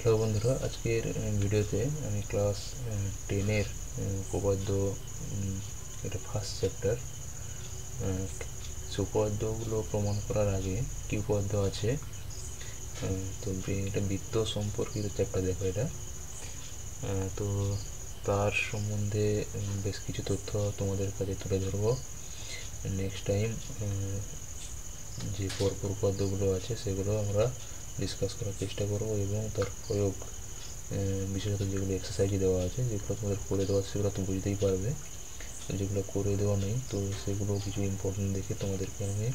Hello বন্ধুরা, আজকের ভিডিওতে আমি ক্লাস 10-এর উপপাদ্য এটা ফার্স্ট চ্যাপ্টার। উপপাদ্যগুলো প্রমাণ করার আগে কি উপপাদ্য আছে, তো এটা বৃত্ত সম্পর্কিত চ্যাপ্টার। দেখো এটা, তো তার সম্বন্ধে বেশ কিছু তথ্য তোমাদের কাছে তুলে ধরবো। নেক্সট টাইম যে পরপর উপপাদ্যগুলো আছে সেগুলো আমরা ডিসকাস করার চেষ্টা করব এবং তার প্রয়োগ, বিশেষত যেগুলো এক্সারসাইজে দেওয়া আছে, যেগুলো তোমাদের করে দেওয়া সেগুলো তো বুঝতেই পারবে, যেগুলো করে দেওয়া নেই তো সেগুলো কিছু ইম্পর্টেন্ট দেখে তোমাদেরকে আমি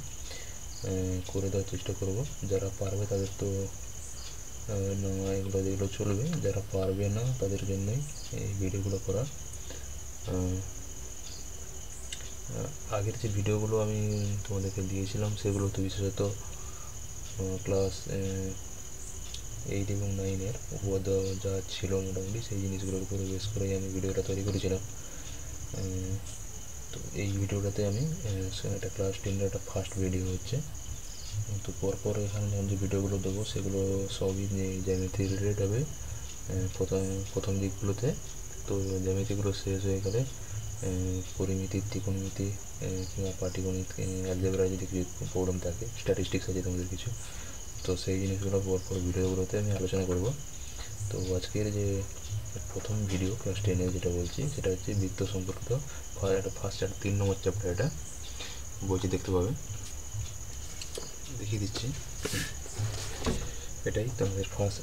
করে দেওয়ার চেষ্টা করব। যারা পারবে তাদের তো না, এগুলো যেগুলো চলবে, যারা পারবে না তাদের জন্যই এই ভিডিওগুলো করা। আগের যে ভিডিওগুলো আমি তোমাদেরকে দিয়েছিলাম সেগুলো তো বিশেষত ক্লাস 8 এবং 9-এর উপপাদ্য যা ছিল মোটামুটি সেই জিনিসগুলোর উপরে বেস করেই আমি ভিডিওটা তৈরি করেছিলাম। তো এই ভিডিওটাতে আমি এটা ক্লাস 10-এর একটা ফার্স্ট ভিডিও হচ্ছে। তো পরপর এখানে যখন যে ভিডিওগুলো দেবো সেগুলো সবই জ্যামিতি রিলেটেড হবে প্রথম দিকগুলোতে। তো জ্যামিতিগুলো শেষ হয়ে গেলে পরিমিতি, ত্রিকোণমিতি কিংবা পাটিগণিত, অ্যালজেব্রা যদি কিছু প্রবলেম থাকে, স্ট্যাটিস্টিক্স আছে তোমাদের কিছু, তো সেই জিনিসগুলো পরপর ভিডিওগুলোতে আমি আলোচনা করব। তো আজকের যে প্রথম ভিডিও ক্লাস 10-এ যেটা বলছি সেটা হচ্ছে বৃত্ত সম্পর্কিত একটা ফার্স্ট 3 নম্বর চ্যাপ্টার। এটা বলছি, দেখতে পাবে, দেখিয়ে দিচ্ছি। এটাই তোমাদের ফার্স্ট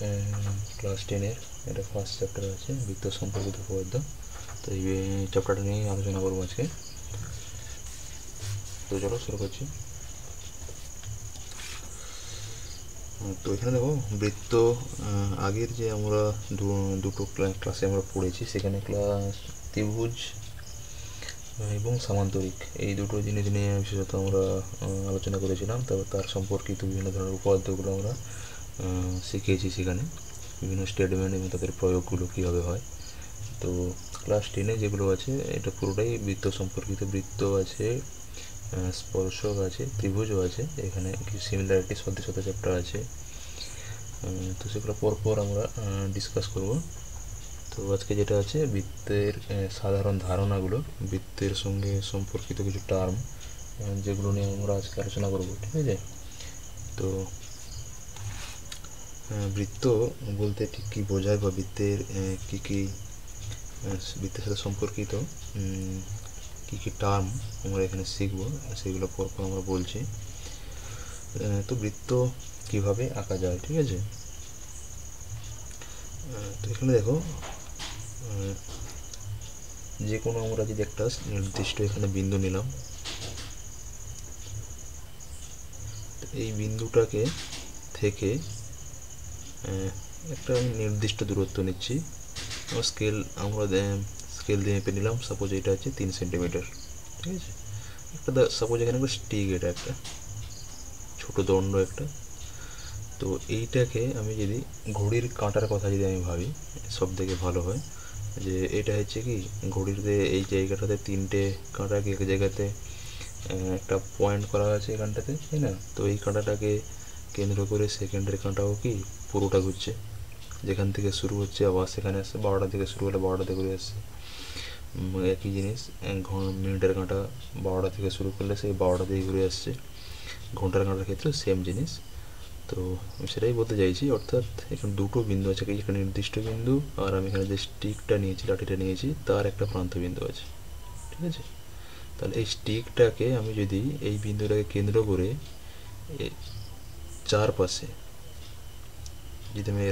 ক্লাস 10-এর এটা ফার্স্ট চ্যাপ্টার আছে বৃত্ত সম্পর্কিত উপপাদ্য। তো এই চ্যাপ্টারটা নিয়ে আলোচনা করবো আজকে। তো চলো শুরু করছি। তো এখানে দেখো বৃত্ত, আগের যে আমরা দুটো ক্লাসে আমরা পড়েছি সেখানে ত্রিভুজ এবং সামান্তরিক এই দুটো জিনিস নিয়ে বিশেষত আমরা আলোচনা করেছিলাম। তবে তার সম্পর্কিত বিভিন্ন ধরনের উপপাদ্যগুলো আমরা শিখেছি সেখানে, বিভিন্ন স্টেটমেন্ট এবং তাদের প্রয়োগগুলো কীভাবে হয়। তো ক্লাস 10-এ যেগুলো আছে এটা পুরোটাই বৃত্ত সম্পর্কিত। বৃত্ত আছে, স্পর্শক আছে, ত্রিভুজও আছে, এখানে কিছু সিমিলারিটি সদৃশতা চ্যাপ্টার আছে। তো সেগুলো পরপর আমরা ডিসকাস করব। তো আজকে যেটা আছে বৃত্তের সাধারণ ধারণাগুলো, বৃত্তের সঙ্গে সম্পর্কিত কিছু টার্ম যেগুলো নিয়ে আমরা আজকে আলোচনা করব, ঠিক আছে। তো বৃত্ত বলতে ঠিক কী বোঝায় বা বৃত্তের কী কী বৃত্তের সাথে সম্পর্কিত কী কী টার্ম আমরা এখানে শিখব সেগুলো পরপর আমরা বলছি। তো বৃত্ত কীভাবে আঁকা যায়, ঠিক আছে। তো এখানে দেখো, যে কোনো আমরা যদি একটা নির্দিষ্ট এখানে বিন্দু নিলাম, এই বিন্দুটাকে থেকে একটা নির্দিষ্ট দূরত্ব নিচ্ছি। আমরা স্কেল দিয়ে মেপে নিলাম, সাপোজ এটা হচ্ছে 3 সেন্টিমিটার, ঠিক আছে। একটা সাপোজ এখানে একটা স্টিক, এটা একটা ছোট দণ্ড একটা। তো এইটাকে আমি যদি ঘড়ির কাঁটার কথা যদি আমি ভাবি, সব থেকে ভালো হয় যে এটা হচ্ছে কি ঘড়িতে এই জায়গাটাতে 3টে কাঁটা, এক জায়গাতে একটা পয়েন্ট করা আছে এখানটাতে, তাই না। তো এই কাঁটাটাকে কেন্দ্র করে সেকেন্ডের কাঁটাও কি পুরোটা ঘুরছে, যেখান থেকে শুরু হচ্ছে আবার সেখানে আসছে, 12টা থেকে শুরু হলে 12টাতে ঘুরে আসছে। একই জিনিস মিনিটের কাঁটা 12টা থেকে শুরু করলে সেই 12টাতেই ঘুরে আসছে। ঘন্টার কাঁটার ক্ষেত্রে সেম জিনিস। তো আমি সেটাই বলতে চাইছি, অর্থাৎ এখানে দুটো বিন্দু আছে, একটা নির্দিষ্ট বিন্দু আর আমি এখানে যে স্টিকটা নিয়েছি, লাঠিটা নিয়েছি, তার একটা প্রান্ত বিন্দু আছে, ঠিক আছে। তাহলে এই স্টিকটাকে আমি যদি এই বিন্দুটাকে কেন্দ্র করে চারপাশে যদি আমি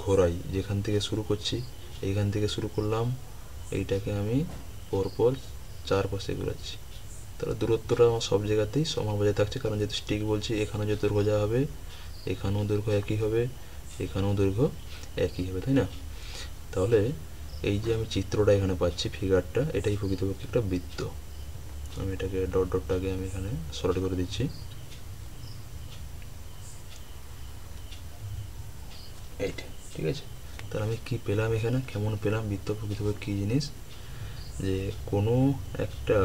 ঘোরাই, যেখান থেকে শুরু করছি এইখান থেকে শুরু করলাম, এইটাকে আমি পরপর চারপাশে ঘোরাচ্ছি, তাহলে দূরত্বটা আমার সব জায়গাতেই সমান বজায় থাকছে। কারণ যেহেতু স্টিক বলছি, এখানেও যে দৈর্ঘ্য যা হবে এখানেও দৈর্ঘ্য একই হবে, এখানেও দৈর্ঘ্য একই হবে, তাই না। তাহলে এই যে আমি চিত্রটা এখানে পাচ্ছি, ফিগারটা, এটাই প্রকৃতপক্ষে একটা বৃত্ত। আমি এটাকে ডটটাকে আমি এখানে সলিড করে দিচ্ছি, এইটা, ঠিক আছে। তাহলে আমি কি পেলাম এখানে, কেমন পেলাম বৃত্ত প্রকৃতপক্ষে কী জিনিস, যে কোনো একটা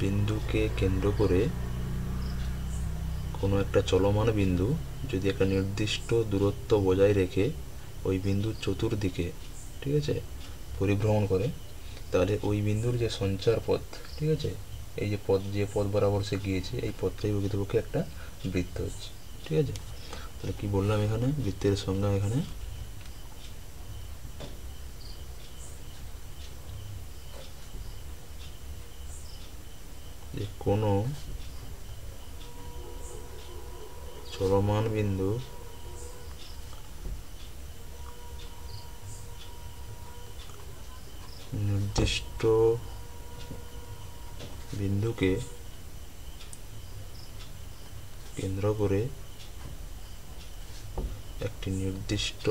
বিন্দুকে কেন্দ্র করে কোনো একটা চলমান বিন্দু যদি একটা নির্দিষ্ট দূরত্ব বজায় রেখে ওই বিন্দুর চতুর্দিকে, ঠিক আছে, পরিভ্রমণ করে, তাহলে ওই বিন্দুর যে সঞ্চার পথ, ঠিক আছে, এই যে পথ বরাবর সে গিয়েছে, এই পথটাই প্রকৃতপক্ষে একটা বৃত্ত হচ্ছে। ঠিক আছে, তাহলে কি বললাম এখানে বৃত্তের সংজ্ঞা, এখানে যে কোনো চলমান বিন্দু নির্দিষ্ট বিন্দুকে কেন্দ্র করে একটি নির্দিষ্ট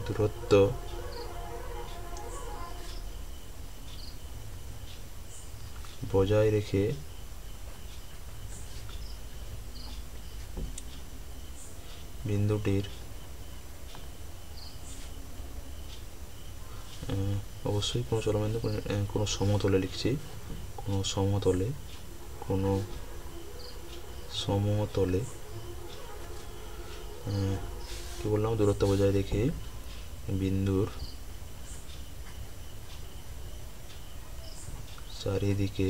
দূরত্ব বজায় রেখে বিন্দুটির অবশ্যই কোনো চলমান বিন্দু কোনো সমতলে লিখছি, কোনো সমতলে কি বললাম, দূরত্ব বজায় রেখে বিন্দুর চারিদিকে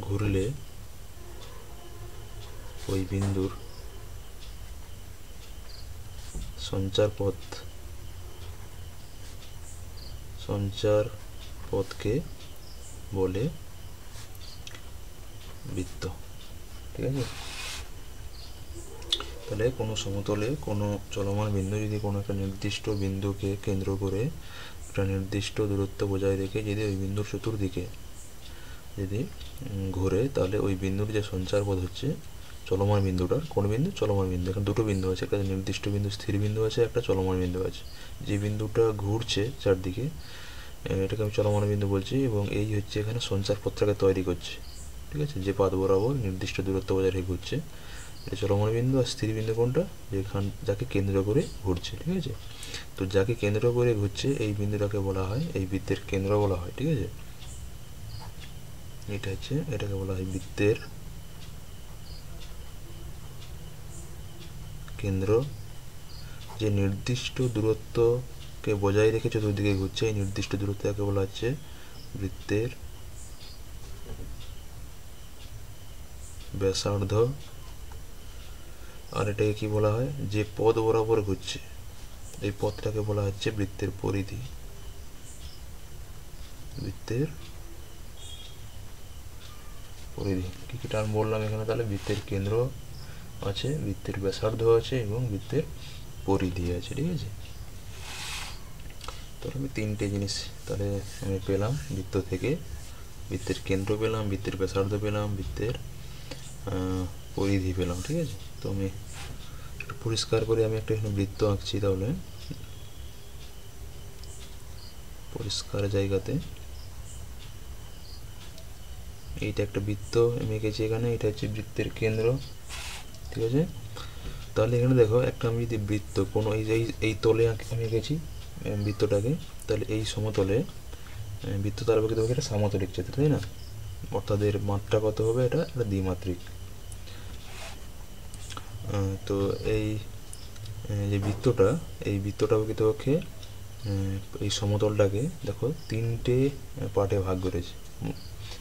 ঘুরলে ওই বিন্দুর সঞ্চার পথকে বলে বৃত্ত। ঠিক আছে, তাহলে কোনো সমতলে কোনো চলমান বিন্দু যদি কোনো একটা নির্দিষ্ট বিন্দুকে কেন্দ্র করে একটা নির্দিষ্ট দূরত্ব বজায় রেখে যদি ওই বিন্দুর চতুর্দিকে যদি ঘোরে, তাহলে ওই বিন্দুর যে সঞ্চার পথ হচ্ছে চলমান বিন্দুটার, কোন বিন্দু, চলমান বিন্দু, এখানে দুটো বিন্দু আছে, একটা নির্দিষ্ট বিন্দু স্থির বিন্দু আছে, একটা চলমান বিন্দু আছে। যে বিন্দুটা ঘুরছে চারদিকে এটাকে আমি চলমান বিন্দু বলছি, এবং এই হচ্ছে এখানে সঞ্চার পথটাকে তৈরি করছে। ঠিক আছে, যে পাত বরাবর নির্দিষ্ট দূরত্ব বজায় রেখে ঘুরছে এটা চলমান বিন্দু। আর স্থির বিন্দু কোনটা, যাকে কেন্দ্র করে ঘুরছে। ঠিক আছে, তো যাকে কেন্দ্র করে ঘুরছে এই বিন্দুটাকে বলা হয়, এই বৃত্তের কেন্দ্র বলা হয়। ঠিক আছে, এটা হচ্ছে, এটাকে বলা হয় বৃত্তের কেন্দ্র। যে নির্দিষ্ট দূরত্বকে বজায় রেখে চতুর্দিকে ঘুরছে, এই নির্দিষ্ট দূরত্বকে বলা হচ্ছে বৃত্তের ব্যাসার্ধ। আর এটাকে কি বলা হয়, যে পথ বরাবর ঘুরছে এই পথটাকে বলা হচ্ছে বৃত্তের পরিধি। বৃত্তের পরিধি কি কি টার্ম বললাম এখানে, তাহলে বৃত্তের কেন্দ্র আছে, বৃত্তের ব্যাসার্ধ আছে, এবং বৃত্তের পরিধি আছে। ঠিক আছে, তাহলে আমি তিনটে জিনিস তাহলে আমি পেলাম বৃত্ত থেকে, বৃত্তের কেন্দ্র পেলাম, বৃত্তের ব্যাসার্ধ পেলাম, বৃত্তের পরিধি পেলাম। ঠিক আছে, তো আমি একটু পরিষ্কার করে আমি একটা এখানে বৃত্ত আঁকছি, তাহলে পরিষ্কার জায়গাতে এইটা একটা বৃত্ত আমি এঁকেছি এখানে, এটা হচ্ছে বৃত্তের কেন্দ্র। ঠিক আছে, তাহলে এখানে দেখো একটা আমি যদি বৃত্ত কোনো এই তলে আমি এঁকেছি বৃত্তটাকে, তাহলে এই সমতলে বৃত্ত তার প্রকৃতপক্ষে একটা সমতলিক চিত্র, তাই না, অর্থাৎ এর মাত্রা কত হবে, এটা একটা দ্বিমাত্রিক। তো এই যে বৃত্তটা, এই বৃত্তটা প্রকৃতপক্ষে এই সমতলটাকে দেখো তিনটে পার্টে ভাগ করেছে।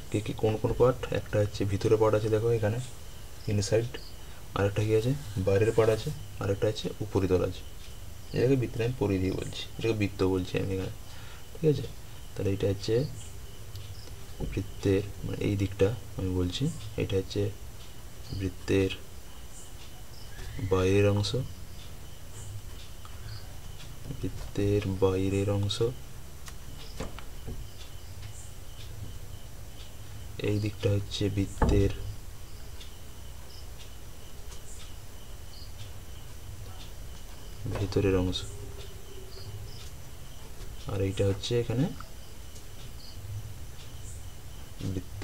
কি কি, কোন কোন পার্ট, একটা হচ্ছে ভিতরে পার্ট আছে দেখো এখানে ইনসাইড, আরেকটা কি আছে বাইরের পার্ট আছে, আরেকটা আছে উপরিতল আছে। এটাকে বৃত্তের আমি পরিধি বলছি, এটাকে বৃত্ত বলছি আমি এখানে। ঠিক আছে, তাহলে এটা হচ্ছে বৃত্তের মানে এই দিকটা আমি বলছি, এটা হচ্ছে বৃত্তের বাইরের অংশ, বৃত্তের বাইরের অংশ, এই দিকটা হচ্ছে বৃত্তের ভেতরের অংশ, আর এইটা হচ্ছে এখানে বৃত্ত।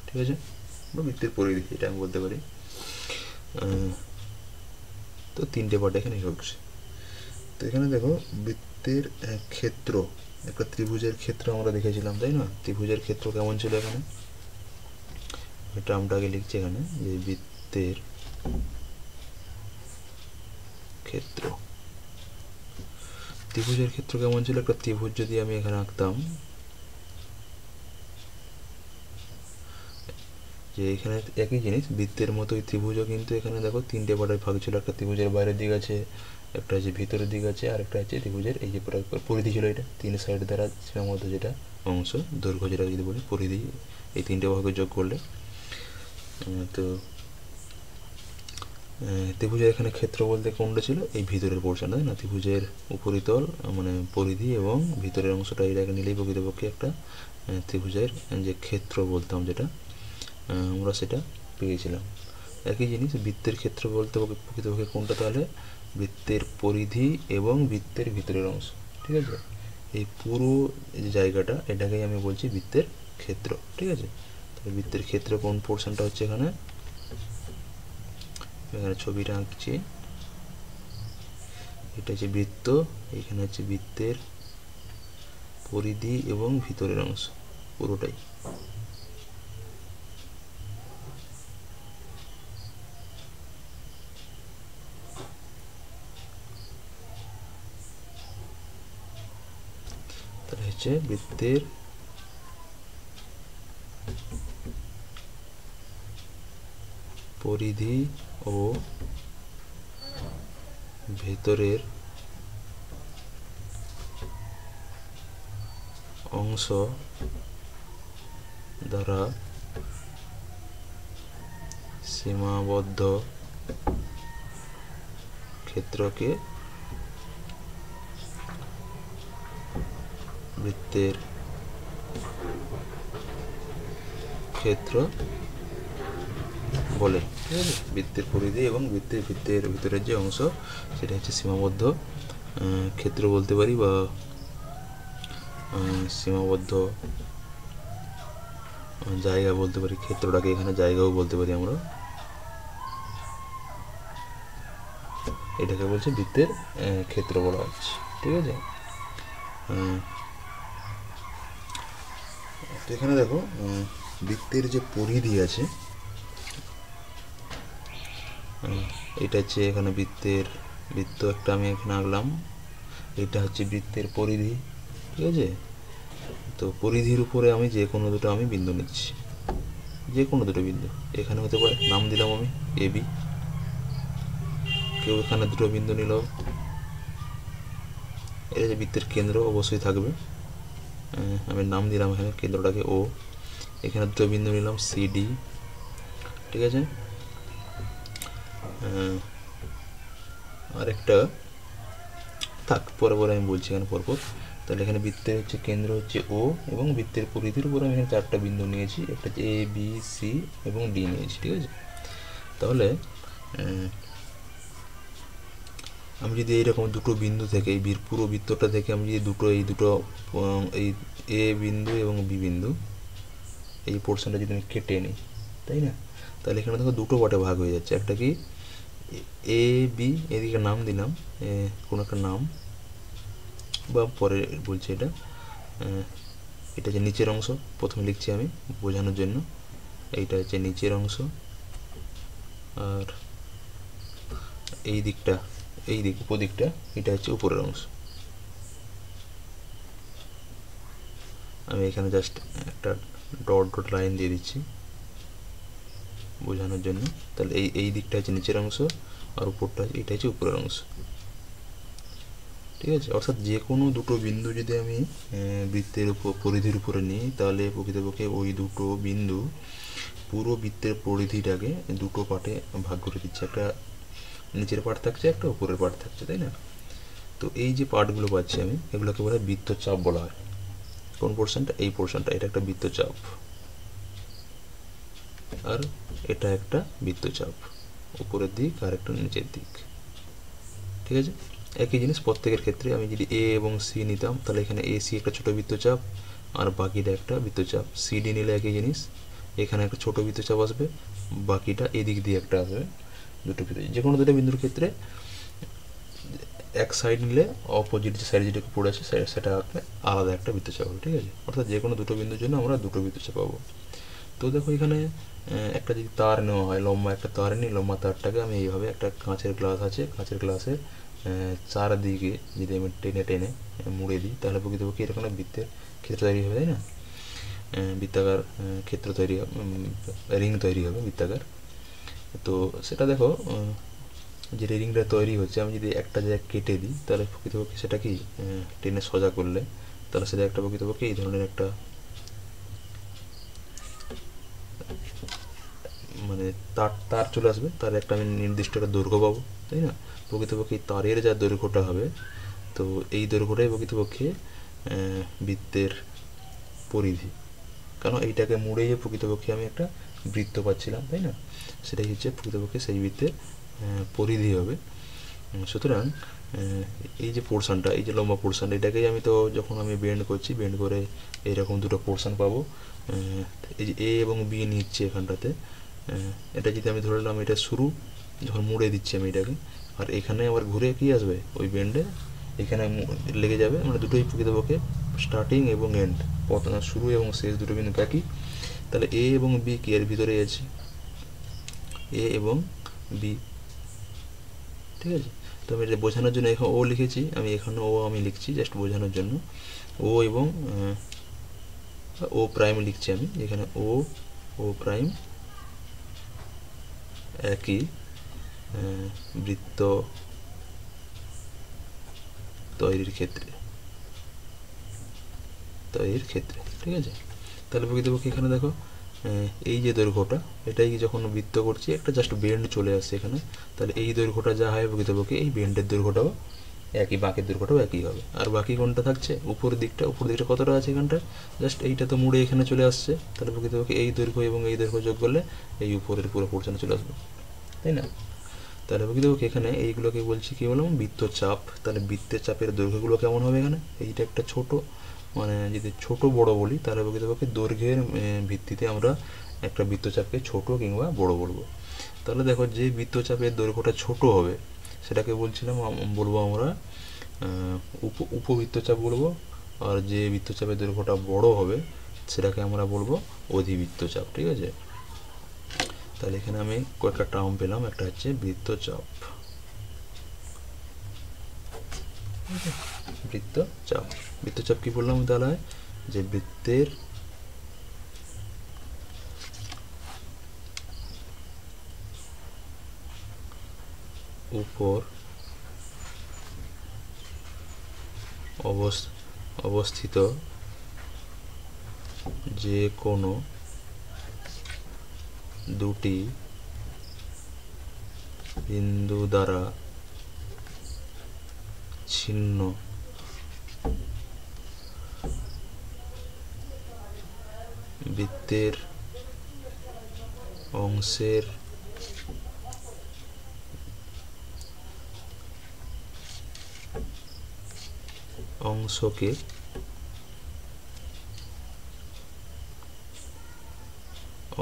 ঠিক আছে, বা বৃত্তের পরিধি এটা আমি বলতে পারি। তো তিনটে পার্ট এখানে হচ্ছে। তো এখানে দেখো বৃত্তের ক্ষেত্র, একটা ত্রিভুজের ক্ষেত্র আমরা দেখেছিলাম তাই না? ত্রিভুজের ক্ষেত্র কেমন ছিল এখানে, এটা আমরা আগে লিখছি এখানে যে বৃত্তের ক্ষেত্র। ত্রিভুজের ক্ষেত্র কেমন ছিল, একটা ত্রিভুজ যদি আমি এখানে আঁকতাম, যে এখানে একই জিনিস বৃত্তের মতোই ত্রিভুজও, কিন্তু এখানে দেখো তিনটে পার্টে ভাগ ছিল, একটা ত্রিভুজের বাইরের দিক আছে, একটা হচ্ছে ভিতরের দিক আছে, আর একটা হচ্ছে ত্রিভুজের এই যে পরিধি ছিল, এটা তিন সাইড দ্বারা সীমাবদ্ধ যেটা অংশ, দৈর্ঘ্য যেটা যদি বলি পরিধি, এই তিনটে ভাগে যোগ করলে তো ত্রিভুজের এখানে ক্ষেত্র বলতে কোনটা ছিল, এই ভিতরের পোর্শন তাই না, ত্রিভুজের উপরিতল মানে পরিধি এবং ভিতরের অংশটা এটাকে নিলেই প্রকৃতপক্ষে একটা ত্রিভুজের যে ক্ষেত্র বলতাম যেটা আমরা সেটা পেয়েছিলাম। একই জিনিস বৃত্তের ক্ষেত্র বলতে প্রকৃতপক্ষে কোনটা, তাহলে বৃত্তের পরিধি এবং বৃত্তের ভিতরের অংশ, ঠিক আছে, এই পুরো যে জায়গাটা এটাকেই আমি বলছি বৃত্তের ক্ষেত্র, ঠিক আছে। তাহলে বৃত্তের ক্ষেত্র কোন পোর্শনটা হচ্ছে এখানে, এখানে ছবিটা আঁকছি, এটা হচ্ছে বৃত্ত, এখানে হচ্ছে বৃত্তের পরিধি এবং ভিতরের অংশ পুরোটাই। তাহলে হচ্ছে বৃত্তের পরিধি ও ভেতরের অংশ দ্বারা সীমাবদ্ধ ক্ষেত্রকে বৃত্তের ক্ষেত্র বলে, ঠিক আছে। বৃত্তের পরিধি এবং বৃত্তের ভিতরের যে অংশ সেটা হচ্ছে সীমাবদ্ধ ক্ষেত্র বলতে পারি, বা সীমাবদ্ধ জায়গা বলতে পারি, ক্ষেত্রটাকে এখানে জায়গাও বলতে পারি আমরা, এটাকে বলছে বৃত্তের ক্ষেত্র বলা হচ্ছে, ঠিক আছে। তো এখানে দেখো বৃত্তের যে পরিধি আছে, এটা হচ্ছে এখানে বৃত্ত একটা আমি এখানে আঁকলাম, এটা হচ্ছে বৃত্তের পরিধি, ঠিক আছে। তো পরিধির উপরে আমি যে কোনো দুটো আমি বিন্দু নিচ্ছি, যে কোনো দুটো বিন্দু এখানে হতে পারে, নাম দিলাম আমি এ বি, কেউ এখানে দুটো বিন্দু নিল, এটা যে বৃত্তের কেন্দ্র অবশ্যই থাকবে, আমি নাম দিলাম এখানে কেন্দ্রটাকে ও, এখানে দুটো বিন্দু নিলাম সি ডি, ঠিক আছে। আরেকটা থাক, পরে আমি বলছি এখানে পরপর। তাহলে এখানে বৃত্তের হচ্ছে কেন্দ্র হচ্ছে ও, এবং বৃত্তের পরিধির উপর আমি এখানে চারটা বিন্দু নিয়েছি, একটা হচ্ছে এ বি সি এবং ডি নিয়েছি, ঠিক আছে। তাহলে আমি যদি এইরকম দুটো বিন্দু থেকে এই পুরো বৃত্তটা থেকে আমি যদি এই দুটো এই এ বিন্দু এবং বি বিন্দু এই পোর্শনটা যদি আমি কেটে নিই, তাই না, তাহলে এখানে দেখো দুটো পার্টে ভাগ হয়ে যাচ্ছে, একটা কি এ বি, এদিকে নাম দিলাম কোনো একটা নাম বা পরে বলছি, এটা যে নিচের অংশ প্রথমে লিখছি আমি বোঝানোর জন্য, এইটা হচ্ছে নিচের অংশ, আর এই দিকটা উপদিকটা এটা হচ্ছে উপরের অংশ। আমি এখানে জাস্ট একটা ডট লাইন দিয়ে দিচ্ছি বোঝানোর জন্য। তাহলে এই দিকটা হচ্ছে নিচের অংশ, আর উপরটা এটা হচ্ছে উপরের অংশ, ঠিক আছে। অর্থাৎ যে কোনো দুটো বিন্দু যদি আমি বৃত্তের পরিধির উপরে নিই, তাহলে প্রকৃতপক্ষে ওই দুটো বিন্দু পুরো বৃত্তের পরিধিটাকে দুটো পার্টে ভাগ করে দিচ্ছে, একটা নিচের পার্ট থাকছে, একটা উপরের পার্ট থাকছে, তাই না। তো এই যে পার্টগুলো পাচ্ছি আমি, এগুলোকে বলা হয় বৃত্তচাপ বলা হয়। কোন পোর্শনটা, এই পোর্শনটা, এটা একটা বৃত্তচাপ, আর এটা একটা বৃত্তচাপ, উপরের দিক আর একটা নিচের দিক, ঠিক আছে। একই জিনিস প্রত্যেকের ক্ষেত্রে আমি যদি এ এবং সি নিতাম, তাহলে এখানে এ সি একটা ছোট বৃত্তচাপ, আর বাকিটা একটা বৃত্তচাপ। সি ডি নিলে একই জিনিস, এখানে একটা ছোট বৃত্তচাপ আসবে, বাকিটা এদিক দিয়ে একটা আসবে, দুটো বৃত্ত, যে কোনো দুটো বিন্দুর ক্ষেত্রে এক সাইড নিলে অপোজিট যে সাইড যেটা পড়ে আছে সেটা আলাদা একটা বৃত্তচাপ হবে, ঠিক আছে। অর্থাৎ যে কোনো দুটো বিন্দুর জন্য আমরা দুটো বৃত্তচাপ পাবো। তো দেখো এখানে একটা যদি তার নেওয়া হয়, লম্বা একটা তার নিই, লম্বা তারটাকে আমি এইভাবে একটা কাঁচের গ্লাস আছে, কাঁচের গ্লাসের চারদিকে যদি আমি টেনে টেনে মুড়ে দিই, তাহলে প্রকৃতপক্ষে এরকম বৃত্তের ক্ষেত্র তৈরি হবে, তাই না? বৃত্তাকার ক্ষেত্র তৈরি হবে, রিং তৈরি হবে বৃত্তাকার। তো সেটা দেখো যে রিংটা তৈরি হচ্ছে, আমি যদি একটা জায়গায় কেটে দিই, তাহলে প্রকৃতপক্ষে সেটা কি টেনে সোজা করলে তাহলে সেটা একটা প্রকৃতপক্ষে এই ধরনের একটা মানে তার চলে আসবে, তার একটা আমি নির্দিষ্ট একটা দৈর্ঘ্য পাবো, তাই না? প্রকৃতপক্ষে এই তারের যা দৈর্ঘ্যটা হবে, তো এই দৈর্ঘ্যটাই প্রকৃতপক্ষে বৃত্তের পরিধি। কারণ এইটাকে মুড়ে যে প্রকৃতপক্ষে আমি একটা বৃত্ত পাচ্ছিলাম, তাই না? সেটাই হচ্ছে প্রকৃতপক্ষে সেই বৃত্তের পরিধি হবে। সুতরাং এই যে পোর্শনটা, এই যে লম্বা পোর্শনটা, এটাকেই আমি তো যখন আমি বেন্ড করছি, বেন্ড করে এইরকম দুটো পোর্শন পাবো। এই যে এ এবং বি নিচ্ছে এখানটাতে, এটা যদি আমি ধরে নিলাম এটা শুরু, যখন মুড়ে দিচ্ছি আমি এটাকে, আর এখানে আবার ঘুরে কি আসবে ওই বেন্ডে, এখানে লেগে যাবে, মানে দুটোই প্রকৃতপক্ষে স্টার্টিং এবং এন্ড, শুরু এবং শেষ দুটো বিন্দু একই। তাহলে এ এবং বি কি এর ভিতরে আছে, এ এবং বি, ঠিক আছে। তো আমি এটা বোঝানোর জন্য এখানে ও লিখেছি, আমি এখানে ও আমি লিখছি জাস্ট বোঝানোর জন্য। ও এবং ও প্রাইম লিখছি আমি এখানে, ও প্রাইম একই বৃত্ত তৈরির ক্ষেত্রে, ঠিক আছে। তাহলে প্রকৃতপক্ষে এখানে দেখো এই যে দৈর্ঘ্যটা, এটাই যখন বৃত্ত করছি একটা জাস্ট বেন্ড চলে আসছে এখানে, তাহলে এই দৈর্ঘ্যটা যা হয় প্রকৃতপক্ষে এই বেন্ডের দৈর্ঘ্যটাও একই, বাঁকের দৈর্ঘ্যটাও একই হবে। আর বাকি কোনটা থাকছে, উপর দিকটা কতটা আছে এখানটা, জাস্ট এইটা তো মুড়ে এখানে চলে আসছে, তাহলে প্রকৃতপক্ষে এই দৈর্ঘ্য এবং এই দৈর্ঘ্য যোগ করলে এই উপরের পুরো পোর্শনে চলে আসবে, তাই না? তাহলে প্রকৃতপক্ষে এখানে এইগুলোকে বলছি কি বললাম, বৃত্তচাপ। তাহলে বৃত্তের চাপের দৈর্ঘ্যগুলো কেমন হবে এখানে, এইটা একটা ছোট, মানে যদি ছোট বড় বলি, তাহলে প্রকৃতপক্ষে দৈর্ঘ্যের ভিত্তিতে আমরা একটা বৃত্তচাপকে ছোট কিংবা বড় বলবো। তাহলে দেখো যে বৃত্তচাপের দৈর্ঘ্যটা ছোট হবে সেটাকে বলবো আমরা উপবৃত্তচাপ বলবো, আর যে বৃত্তচাপের দৈর্ঘ্যটা বড় হবে সেটাকে আমরা বলবো অধিবৃত্তচাপ, ঠিক আছে। তাহলে এখানে আমি কয়েকটা টার্ম পেলাম, একটা হচ্ছে বৃত্তচাপ, বৃত্তচাপ কি বললাম তাহলে, যে বৃত্তের উপর অবস্থিত যে কোনো দুটি বিন্দু দ্বারা ছিন্ন বৃত্তের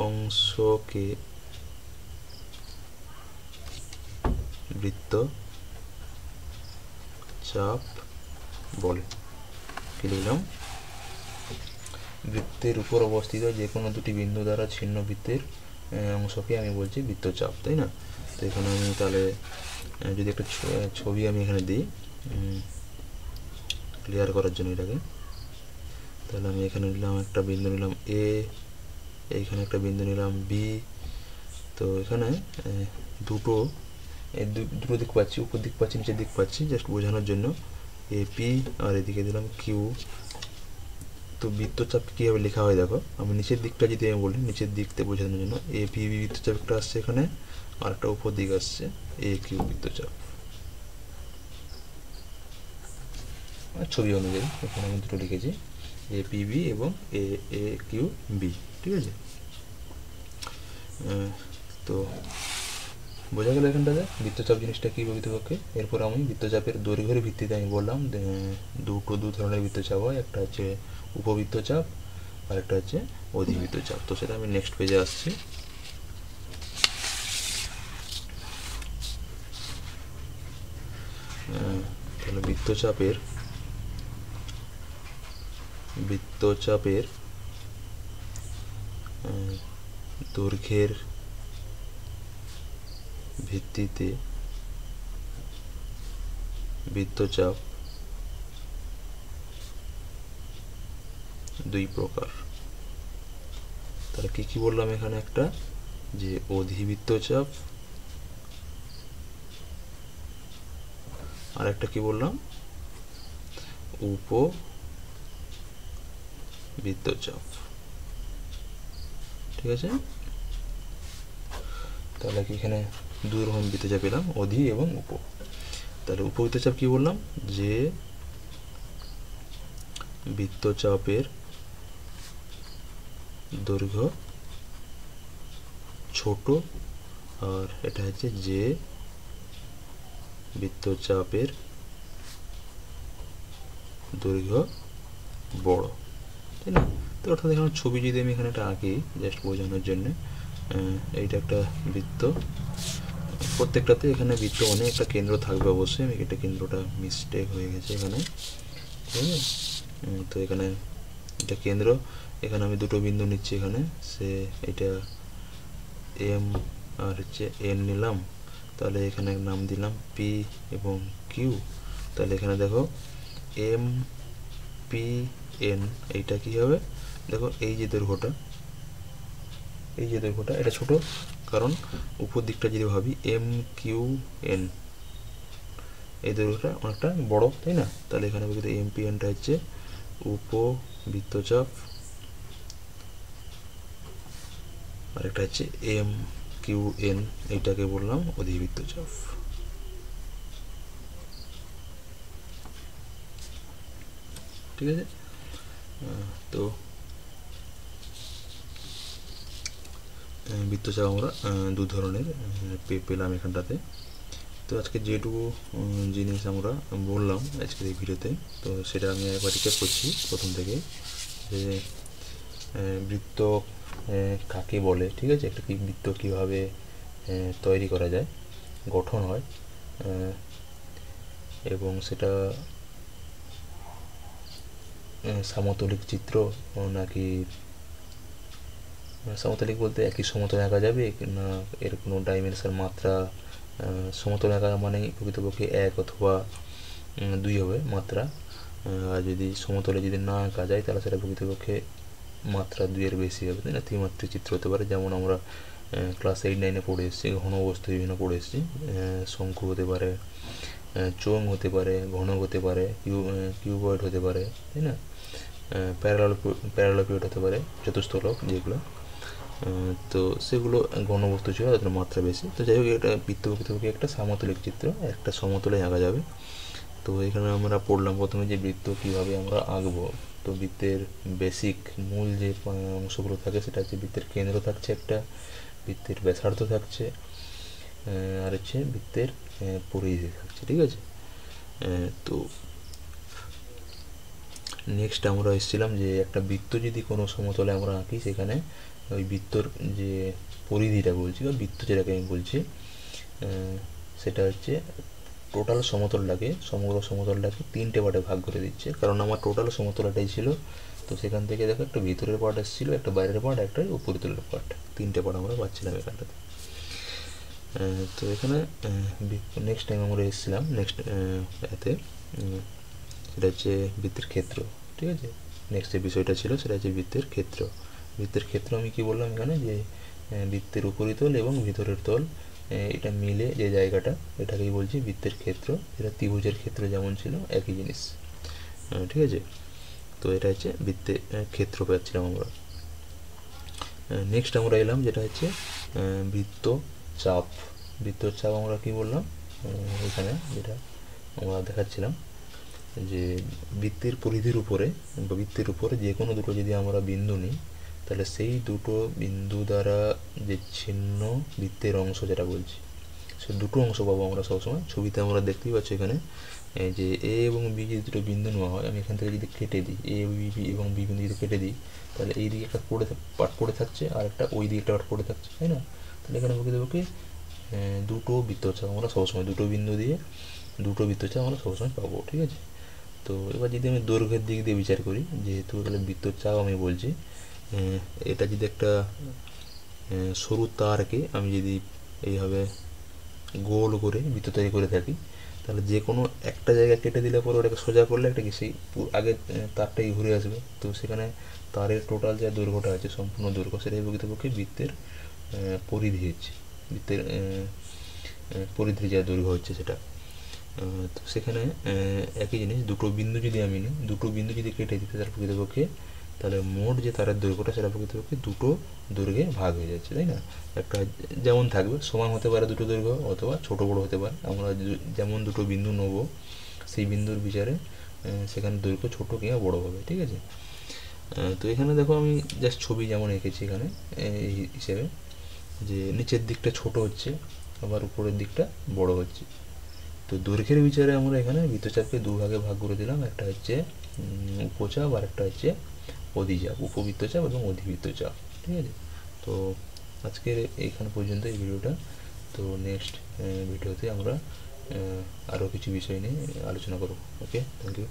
অংশকে বৃত্তচাপ বলে। কি লিখলাম, বৃত্তের উপর অবস্থিত যে কোনো দুটি বিন্দু দ্বারা ছিন্ন বৃত্তের অংশকে আমি বলছি বৃত্তচাপ, তাই না? তো এখানে আমি তাহলে যদি একটা ছবি আমি এখানে দিই ক্লিয়ার করার জন্য এটাকে, তাহলে আমি এখানে নিলাম একটা বিন্দু নিলাম এ, এইখানে একটা বিন্দু নিলাম বি। তো এখানে দুটো দিক পাচ্ছি, উপর দিক পাচ্ছি, নিচের দিক পাচ্ছি, জাস্ট বোঝানোর জন্য এ পি, আর এদিকে দিলাম কিউ। তো বৃত্তচাপ কীভাবে লেখা হয় দেখো, আমি নিচের দিকটা যদি আমি বলি, নিচের দিকতে বোঝানোর জন্য এ পি বি বৃত্তচাপ একটা আসছে এখানে, আর একটা উপর দিক আসছে এ কিউ বৃত্তচাপ, ছবি অনুযায়ী এখানে আমি দুটো লিখেছি এ পি বি এবং এ কিউ বি, ঠিক আছে। তো বোঝা গেল এখানটাতে বৃত্তচাপ জিনিসটা কী প্রকৃতপক্ষে। এরপর আমি বৃত্তচাপের দৈর্ঘ্যের ভিত্তিতে আমি বললাম দু ধরনের বৃত্তচাপ হয়, একটা হচ্ছে উপবৃত্তচাপ আর একটা হচ্ছে অধিবৃত্তচাপ। তো সেটা আমি নেক্সট পেজে আসছি। বৃত্তচাপের দৈর্ঘ্যের ভিত্তিতে বৃত্তচাপ দুই প্রকার। তাহলে কি বললাম এখানে? একটা যে অধিবৃত্তচাপ, আর একটা কি বললাম? উপবৃত্তচাপ। ঠিক আছে, তাহলে কি এখানে দুই রকম বৃত্তচাপ পেলাম, অধি এবং উপ। তাহলে উপবৃত্তচাপ কি বললাম? যে বৃত্তচাপের দৈর্ঘ্য ছোট, আর এটা হচ্ছে যে বৃত্তচাপের দৈর্ঘ্য বড়, তাই না? তো অর্থাৎ এখানে ছবি যদি আমি এখানে একটা আঁকি জাস্ট বোঝানোর জন্য, এইটা একটা বৃত্ত, প্রত্যেকটাতে এখানে বৃত্ত অনেকটা কেন্দ্র থাকবে অবশ্যই। আমি এটা কেন্দ্রটা মিস্টেক হয়ে গেছে এখানে, ঠিক আছে? তো এখানে এটা কেন্দ্র, এখানে আমি দুটো বিন্দু নিচ্ছি এখানে, সে এটা এম আর হচ্ছে এন নিলাম। তাহলে এখানে নাম দিলাম পি এবং কিউ। তাহলে এখানে দেখো এম পি এন, এইটা কি হবে? দেখো এই যে দৈর্ঘ্যটা, এটা ছোট, কারণ উপর দিকটা যদি ভাবি এম কিউ এন, এই দৈর্ঘ্যটা অনেকটা বড়, তাই না? তাহলে এখানে এম পি এনটা হচ্ছে উপবৃত্তচাপ, আর একটা হচ্ছে এম কিউ এন, এইটাকে বললাম অধিবৃত্তচাপ। ঠিক আছে, তো বৃত্তচাপ আমরা দু ধরনের পেলাম এখানটাতে। তো আজকে যেটুকু জিনিস আমরা বললাম আজকের এই ভিডিওতে, তো সেটা আমি একবার রিক্যাপ করছি প্রথম থেকে, যে বৃত্ত কাকে বলে, ঠিক আছে? একটা বৃত্ত কীভাবে তৈরি করা যায়, গঠন হয়, এবং সেটা সমতলিক চিত্র নাকি সমতলিক বলতে একই সমতলে আঁকা যাবে না এর কোনো ডাইমেনশন মাত্রা, সমতলে আঁকা মানে প্রকৃতপক্ষে এক অথবা দুই হবে মাত্রা, আর যদি সমতলে যদি না আঁকা যায় তাহলে সেটা প্রকৃতপক্ষে মাত্রা দুইয়ের বেশি হবে, তাই না? ত্রিমাত্রিক চিত্র হতে পারে, যেমন আমরা ক্লাস 8-9-এ পড়ে এসেছি, ঘনবস্তু বিভিন্ন পড়ে এসেছি, শঙ্কু হতে পারে, চোঙ হতে পারে, ঘনক হতে পারে, কিউবয়েড হতে পারে, তাই না? প্যারালালোপিড হতে পারে, চতুস্থলক যেগুলো, তো সেগুলো ঘনবস্তু ছিল, তাদের মাত্রা বেশি। তো যাই হোক, এটা বৃত্ত প্রকৃতপক্ষে একটা সমতলিক চিত্র, একটা সমতলে আঁকা যাবে। তো এখানে আমরা পড়লাম প্রথমে যে বৃত্ত কীভাবে আমরা আঁকবো। তো বৃত্তের বেসিক মূল যে অংশগুলো থাকে সেটা হচ্ছে বৃত্তের কেন্দ্র থাকছে একটা, বৃত্তের ব্যাসার্ধ থাকছে, আর হচ্ছে বৃত্তের পরিধি থাকছে, ঠিক আছে? তো নেক্সট আমরা এসেছিলাম যে একটা বৃত্ত যদি কোনো সমতলে আমরা আঁকি, সেখানে ওই বৃত্তর যে পরিধিটা বলছি বা বৃত্ত যেটাকে আমি বলছি, সেটা হচ্ছে টোটাল সমতলটাকে, সমগ্র সমতলটাকে 3টে পার্টে ভাগ করে দিচ্ছে, কারণ আমার টোটাল সমতলটাই ছিল। তো সেখান থেকে দেখো একটা ভিতরের পার্ট এসেছিলো, একটা বাইরের পার্ট, একটা উপরিতলের পার্ট, 3টে পার্ট আমরা পাচ্ছিলাম এখানটাতে। তো এখানে নেক্সট টাইম আমরা এসেছিলাম নেক্সট এতে, সেটা হচ্ছে বৃত্তের ক্ষেত্র, ঠিক আছে? নেক্সট যে বিষয়টা ছিল সেটা হচ্ছে বৃত্তের ক্ষেত্র। বৃত্তের ক্ষেত্র আমি কি বললাম এখানে, যে বৃত্তের উপরিতল এবং ভিতরের তল এটা মিলে যে জায়গাটা, এটাকেই বলছি বৃত্তের ক্ষেত্র। এটা ত্রিভুজের ক্ষেত্র যেমন ছিল একই জিনিস, ঠিক আছে? তো এটা হচ্ছে বৃত্তের ক্ষেত্র পাচ্ছিলাম আমরা। নেক্সট আমরা এলাম যেটা হচ্ছে বৃত্তচাপ। বৃত্তচাপ আমরা কি বললাম এখানে, যেটা আমরা দেখাচ্ছিলাম যে বৃত্তের পরিধির উপরে বা বৃত্তের উপরে যে কোনো দুটো যদি আমরা বিন্দু নিই, তাহলে সেই দুটো বিন্দু দ্বারা যে ছিন্ন বৃত্তের অংশ যেটা বলছি, সে দুটো অংশ পাবো আমরা সবসময়। ছবিতে আমরা দেখতেই পাচ্ছি এখানে যে এ এবং বি যদি দুটো বিন্দু নেওয়া হয়, আমি এখান থেকে যদি কেটে দিই, এ বি এবং বি বিন্দু যদি কেটে দিই, তাহলে এই দিকে একটা পার্ট পড়ে থাকছে, আর একটা ওই দিকে একটা পার্ট পড়ে থাকছে, তাই না? তাহলে এখানে প্রকৃতপক্ষে দুটো বৃত্তচাপ আমরা সবসময় দুটো বিন্দু দিয়ে দুটো বৃত্তচাপ আমরা সবসময় পাবো, ঠিক আছে। তো এবার যদি আমি দৈর্ঘ্যের দিক দিয়ে বিচার করি, যেহেতু এখানে বৃত্তচাপ আমি বলছি, এটা যদি একটা সরু তারকে আমি যদি এইভাবে গোল করে বৃত্ত তৈরি করে থাকি, তাহলে যে কোনো একটা জায়গা কেটে দিলে পরে ওটাকে সোজা করলে একটা কি সেই আগে তারটাই ঘুরে আসবে। তো সেখানে তারের টোটাল যে দৈর্ঘ্যটা আছে, সম্পূর্ণ দৈর্ঘ্য, সেটাই প্রকৃতপক্ষে বৃত্তের পরিধি হচ্ছে, বৃত্তের পরিধির যা দৈর্ঘ্য হচ্ছে সেটা। তো সেখানে একই জিনিস, দুটো বিন্দু যদি আমি নিই, দুটো বিন্দু যদি কেটে দিতে তার প্রকৃতপক্ষে, তাহলে মোট যে তারের দৈর্ঘ্যটা সেটা প্রকৃতপক্ষে দুটো দৈর্ঘ্যে ভাগ হয়ে যাচ্ছে, তাই না। একটা যেমন থাকবে সমান হতে পারে দুটো দৈর্ঘ্য, অথবা ছোটো বড়ো হতে পারে। আমরা যেমন দুটো বিন্দু নেব, সেই বিন্দুর বিচারে সেখানে দৈর্ঘ্য ছোটো কিংবা বড়ো হবে, ঠিক আছে। তো এখানে দেখো আমি জাস্ট ছবি যেমন এঁকেছি এখানে এই হিসেবে, যে নিচের দিকটা ছোট হচ্ছে, আবার উপরের দিকটা বড় হচ্ছে। তো দৈর্ঘ্যের বিচারে আমরা এখানে বৃত্তচাপকে দুভাগে ভাগ করে দিলাম, একটা হচ্ছে উপচাপ আর একটা হচ্ছে অধিচাপ, উপবৃত্তচাপ এবং অধিবৃত্তচাপ, ঠিক আছে। তো আজকের এইখানে পর্যন্ত এই ভিডিওটা। তো নেক্সট ভিডিওতে আমরা আরও কিছু বিষয় নিয়ে আলোচনা করব। ওকে, থ্যাংক ইউ।